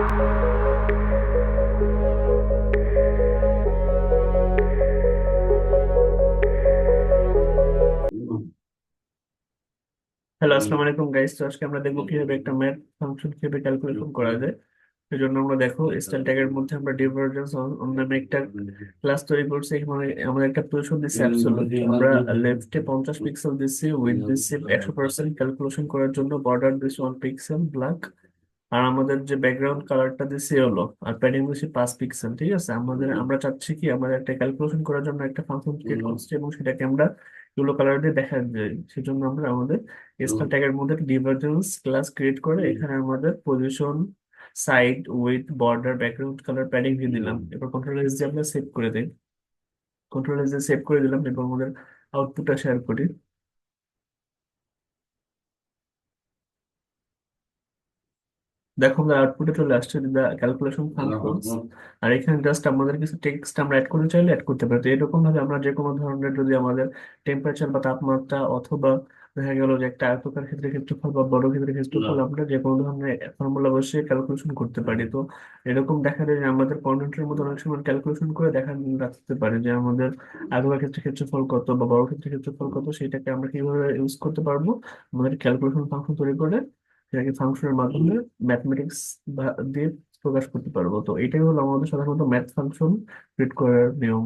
Hello, আসসালামু আলাইকুম guys. তো আজকে আমরা দেখবো কিভাবে একটা ম্যাথ ফাংশন কিভাবে ক্যালকুলেশন করা যায়। এই জন্য আমরা দেখো স্টাইল ট্যাগের মধ্যে আমরা ডিভারজেন্স নামে একটা ক্লাস তৈরি করছি। এখানে আমাদের একটা পজিশন দিচ্ছি অ্যাবসলিউট। আমরা লেফটে 50 পিক্সেল দিচ্ছি, উইথ দিচ্ছি 100%, ক্যালকুলেশন করার জন্য বর্ডার দিচ্ছি 1 পিক্সেল ব্ল্যাক। আর আমাদের যে ব্যাকগ্রাউন্ড কালারটা দিচ্ছি হলো, আর প্যাডিং দিচ্ছি 5 পিক্সেল। ঠিক আছে, আমরা চাচ্ছি কি আমাদের একটা ক্যালকুলেশন করার জন্য একটা ফাংশন ক্রিয়েট করছি এবং সেটাকে আমরা ইয়েলো কালার দিয়ে দেখা যায়। সেজন্য আমরা আমাদের স্টার ট্যাগের মধ্যে ডিভারজেন্স ক্লাস ক্রিয়েট করে এখানে আমাদের position, side, with, border, background colour, padding দিয়ে দিলাম। এবার কন্ট্রোল এস দিয়ে আমরা সেভ করে দিই। কন্ট্রোল এস দিয়ে সেভ করে দিলাম এবং আমাদের আউটপুটটা শেয়ার করি। দেখো আমরা আউটপুটে চলে আসছে ক্যালকুলেশন ফাংশনস। আর এখানে জাস্ট আমাদের কিছু টেক্সট আমরা অ্যাড করতে চাইলে অ্যাড করতে পারি। তো এরকম ভাবে আমরা যে কোনো ধরনের, যদি আমাদের টেম্পারেচার বা তাপমাত্রা, অথবা দেখা গেল যে একটা আয়তকার ক্ষেত্রে ক্ষেত্রফল বা বড় ক্ষেত্রে ক্ষেত্রফল, আমরা যে কোনো ধরনের ফর্মুলা বসিয়ে ক্যালকুলেশন করতে পারি। তো এরকম দেখা যায় যে আমাদের পয়েন্টের মধ্যে অনেক সময় ক্যালকুলেশন করে দেখা রাখতে পারি যে আমাদের আয়তকার ক্ষেত্রে ক্ষেত্রফল কত বা বড় ক্ষেত্রে ক্ষেত্রফল কত, সেটাকে আমরা কিভাবে ইউজ করতে পারবো আমাদের ক্যালকুলেশন ফাংশন তৈরি করে সেটাকে ফাংশনের মাধ্যমে ম্যাথমেটিক্স দিয়ে প্রকাশ করতে পারবো। তো এটাই হলো আমাদের সাধারণত ম্যাথ ফাংশন ক্রিয়েট করার নিয়ম।